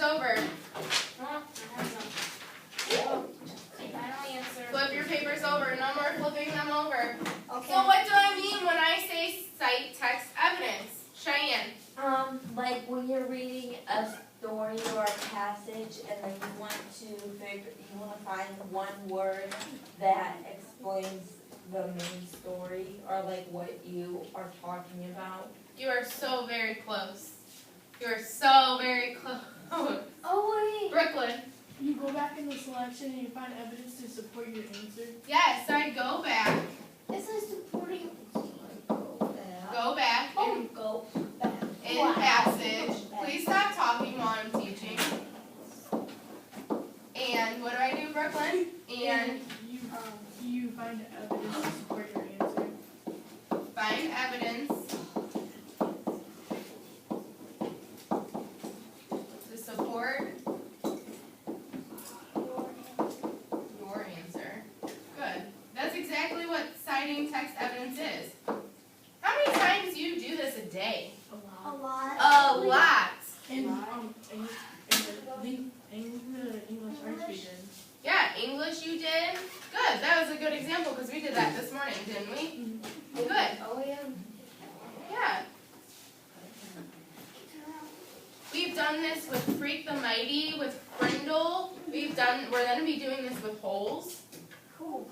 over. I don't answer. Flip your papers over. No more flipping them over. Okay. So what do I mean when I say cite text evidence? Cheyenne. Like when you're reading a story or a passage and then you want to find one word that explains the main story or like what you are talking about. You are so very close. You are so very close. Oh wait. Brooklyn. You go back in the selection and you find evidence to support your answer. Yes, I go back. It says supporting. Go back Oh, go back. in passage. Please stop talking while I'm teaching. And what do I do, Brooklyn? And you find evidence to support your answer. find evidence to support your answer. Good. That's exactly what citing text evidence is. How many times do you do this a day? A lot. A lot. And the English arts we did. Yeah, English you did. Good. That was a good example because we did that this morning, didn't we? Good. Oh yeah. Yeah. We've done this with Freak the Mighty, with Frindle. We're going to be doing this with holes. Cool.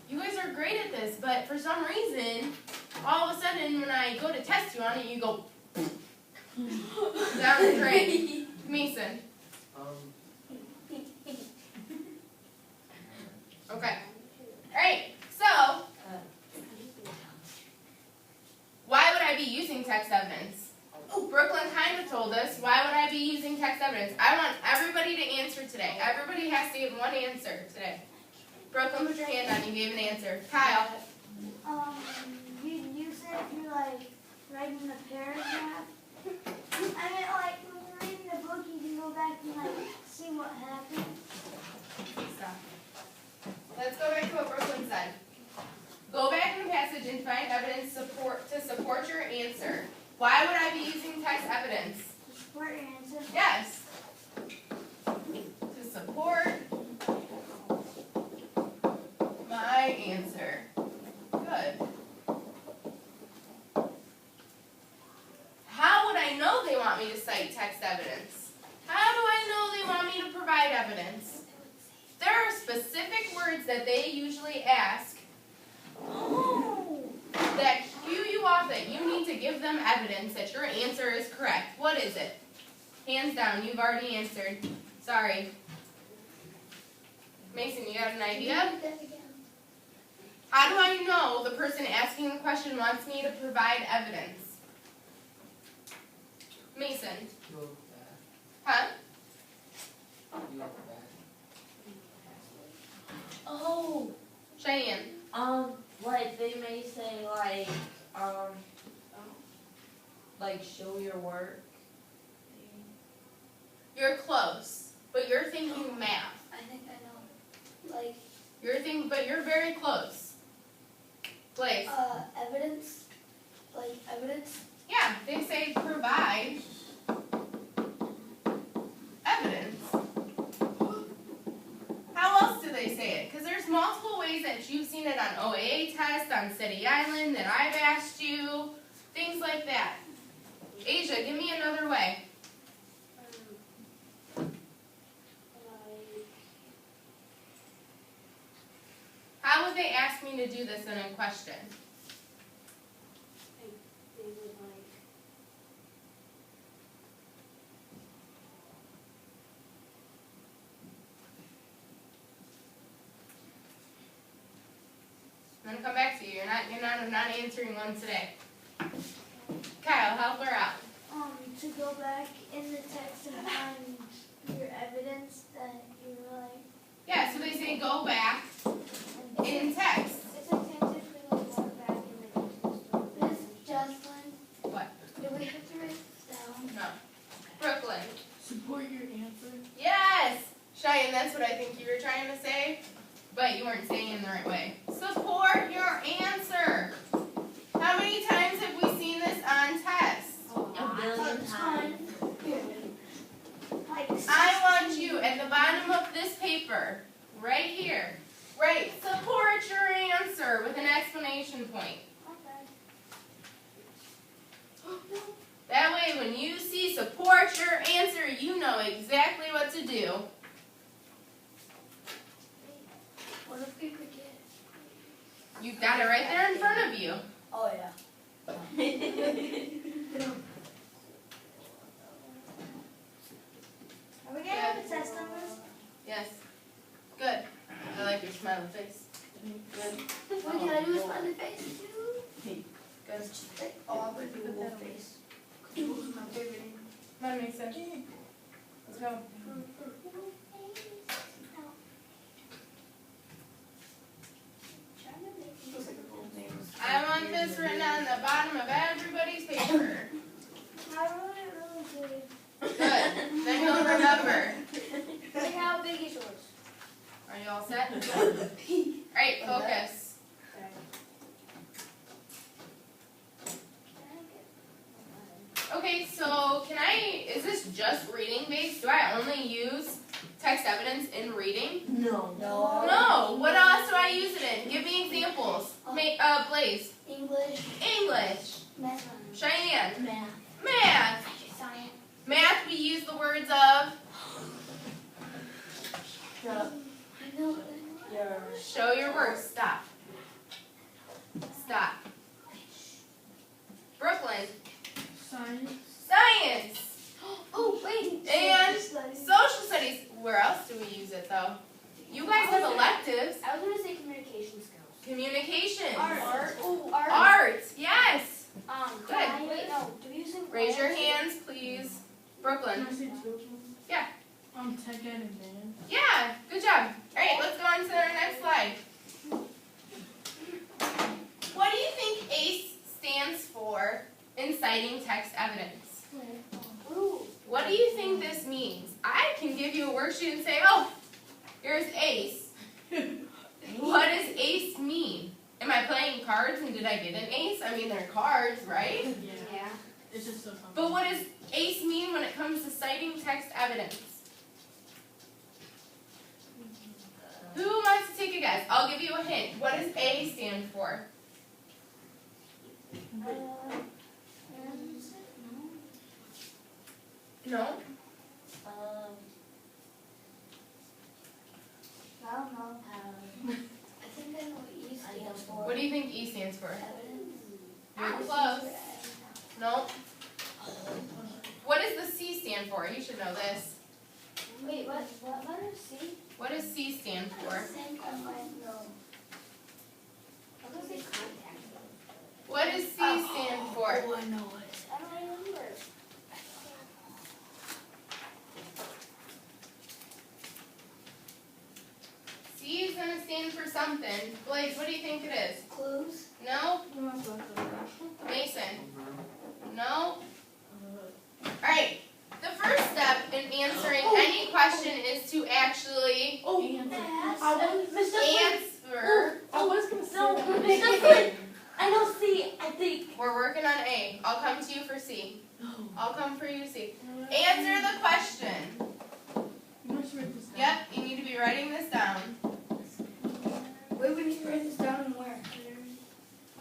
You guys are great at this, but for some reason, all of a sudden when I go to test you on it, you go. That was great. Mason. Okay. Alright, so, why would I be using text evidence? Brooklyn kind of told us, why would I be using text evidence? I want everybody to answer today. Everybody has to give one answer today. Brooklyn, put your hand on, you gave an answer. Kyle. You said you're like writing a paragraph. I mean, like when you're reading the book, you can go back and like see what happened. Stop. Let's go back to what Brooklyn said. Go back in the passage and find evidence to support your answer. Why would I be using text evidence? To support your answer. Yes. To support my answer. Good. How would I know they want me to cite text evidence? How do I know they want me to provide evidence? There are specific words that they usually ask that cue you off that you need to give them evidence that your answer is correct. What is it? Hands down, you've already answered. Sorry. Mason, you got an idea? How do I know the person asking the question wants me to provide evidence? Mason. Huh? Oh, Cheyenne. like they may say like show your work. You're close, but you're thinking math. I think I know. Like But you're very close. Blake. evidence. Like evidence. Yeah, they say provide evidence. How else do they say it? Because there's multiple ways that you've seen it on OAA test, on City Island, that I've asked you, things like that. Asia, give me another way. How would they ask me to do this in a question? I'm going to come back to you. You're not answering one today. Kyle, help her out. To go back in the text and find your evidence that you were like. Yeah, so they say go back in text. It's like technically like going back in the Miss Jocelyn. What? Do we have to write this down? No. Brooklyn. Support your answer. Yes! Cheyenne, that's what I think you were trying to say, but you weren't saying it in the right way. Support your answer. How many times have we seen this on tests? A billion times. Like On at the bottom of this paper, right here, write support your answer with an exclamation point. Okay. That way, when you see support your answer, you know exactly what to do. What if we forget? You've got it right there in front of you. Oh yeah. Are we gonna have a test on this? Yes. Good. I like your smiling face. Good. Wait, can I do a smiley face too? Good. Oh, I'm gonna do the whole face. Those are my favorite. Come on, Mason. Let's go. I want this written on the bottom of everybody's paper. I wrote it really good. Good. Then you'll remember. Like how big is yours? Are you all set? Alright, focus. Okay, so is this just reading based? Do I only use text evidence in reading? No. No. What else do I use it in? Give me examples. Blaze. English. English. Math. Cheyenne. Math. Math. Science. Math, we use the words of I know. show your work. Stop. Stop. Brooklyn. Science. Science. Oh wait. And Studies. social studies. Where else do we use it though? You guys have electives. I was gonna say communication skills. Communication. Art. Oh, art. Art. Yes. Good. Wait, no. Do we use it? Raise your hands, please. Brooklyn. Can I say two of them? Yeah. Tech ed and band. Yeah. Good job. All right. Let's go on to our next slide. What do you think ACE stands for in citing text evidence? Ooh. What do you think this means? I can give you a worksheet and say, oh, here's ACE. What does ACE mean? Am I playing cards and did I get an ace? I mean, they're cards, right? Yeah. It's just so fun. But what does ACE mean when it comes to citing text evidence? Who wants to take a guess? I'll give you a hint. What does A stand for? No? I don't know. I think I know what E stands for. What do you think E stands for? Evidence. You're close. No? What does the C stand for? You should know this. Wait, what letter C? What does C stand for? Same on my no. I'm gonna say contact. What does C stand for? Oh, I know it. I don't remember. C is going to stand for something. Blaze, what do you think it is? Clues. No? No, that's what I Mason? No? Alright. The first step in answering any question is to actually answer. I was gonna say. No, Miss Duffy, I know C. I think. We're working on A. I'll come to you for C. I'll come for you, C. Answer the question. You must write this down. Yep, you need to be writing this down. Wait, we need to write this down and where?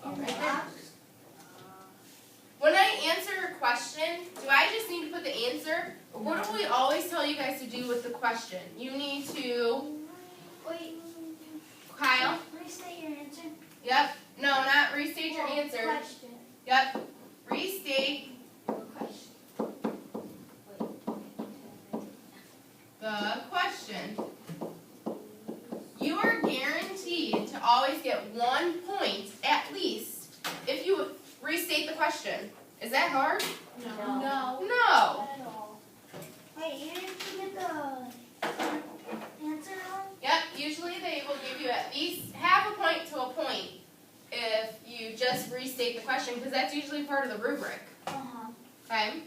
Right there. When I answer a question, do I just need to put the answer? Or what do we always tell you guys to do with the question? You need to, Wait. Kyle? Restate your answer. Yep. No, not restate your answer. Question. Yep. Restate Question. the question. You are guaranteed to always get 1 point at least if you restate the question. Is that hard? No. No. No. Not at all. Wait, you didn't get the answer wrong? Yep. Usually they will give you at least half a point to a point if you just restate the question because that's usually part of the rubric. Uh-huh. Okay?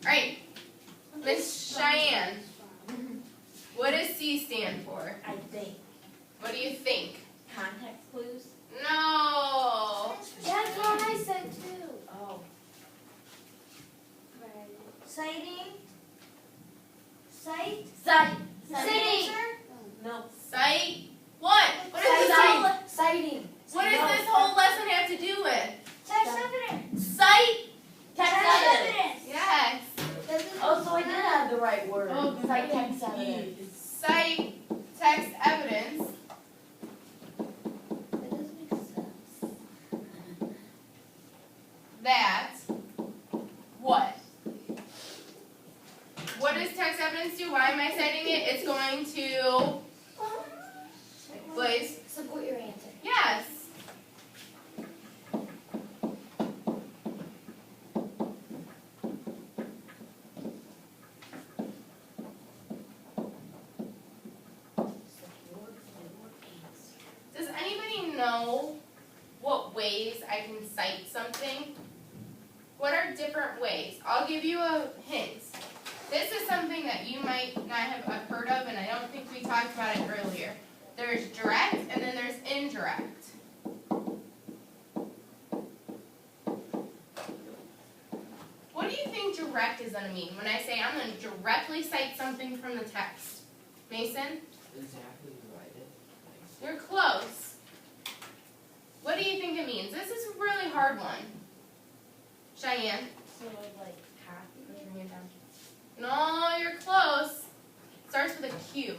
Alright. Miss Cheyenne, what does C stand for? I think. What do you think? Context clues. No. That's what I said too. Oh. Citing. Cite. Cite. Citing. No. Cite what? What is this whole, Citing. what does this whole lesson have to do with? Text evidence. Cite? Text Text evidence. evidence. Yes. Oh, so I did have the right word. Oh, Cite text evidence. Cite text evidence That doesn't make sense. that what? What does text evidence do? Why am I citing it? It's going to, please. Support your answer. Yes. Does anybody know what ways I can cite something? What are different ways? I'll give you a hint. This is something that you might not have heard of, and I don't think we talked about it earlier. There's direct, and then there's indirect. What do you think direct is going to mean when I say I'm going to directly cite something from the text? Mason? Exactly right. You're close. What do you think it means? This is a really hard one. Cheyenne? So like copy. Bring it down. No, you're close. Starts with a Q.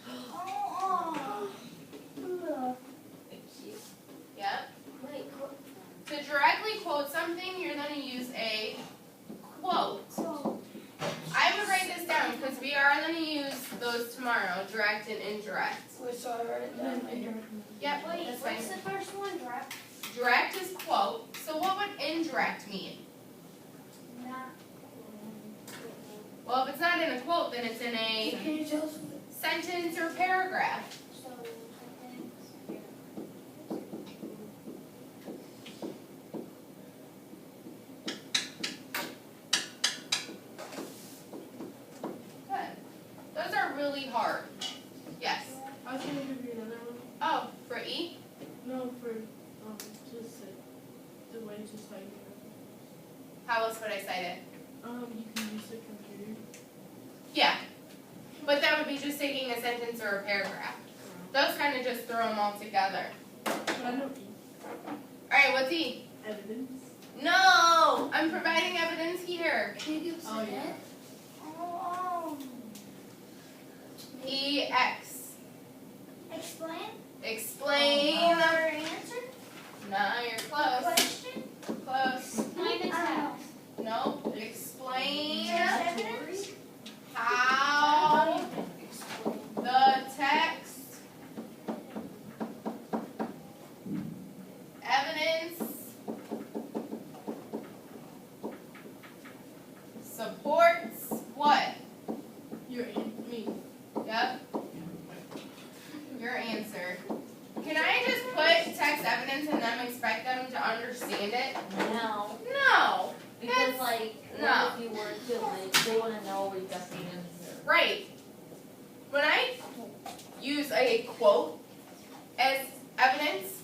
Oh. Yep. Wait, To directly quote something, you're going to use a quote. So. I'm going to write this down because we are going to use those tomorrow, direct and indirect. so I wrote it down later. Yep, Wait, that's what's fine. the first one? Direct. Direct is quote. So what would indirect mean? Not. Well, if it's not in a quote, then it's in a Can you tell us? sentence or paragraph. So. Good. Those are really hard. Yes. I was gonna give you another one. Oh, for E? No, for just like the way to cite it. How else would I cite it? You can use the computer. Yeah. But that would be just taking a sentence or a paragraph. Those kind of just throw them all together. But I know Alright, what's E? evidence. No! I'm providing evidence here. Can you give us Oh, a yeah. hint? Oh. E-X. Explain. Explain. Or answer. No, you're close. Question. Close. Explain attack. No. Explain Text evidence. how the text evidence supports what? Me. Yep. Your answer. Can I just put text evidence and then expect them to understand it? No. No. Because That's- like, no. what if you were to like, they wanna know we got the answer. Right. When I use a quote as evidence,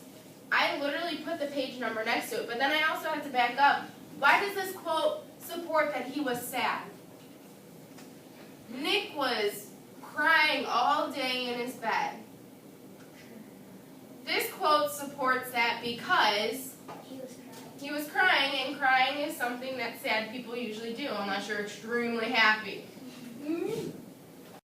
I literally put the page number next to it, but then I also have to back up. Why does this quote support that he was sad? Nick was crying all day in his bed. This quote supports that because He was crying. he was crying, and crying is something that sad people usually do unless you're extremely happy.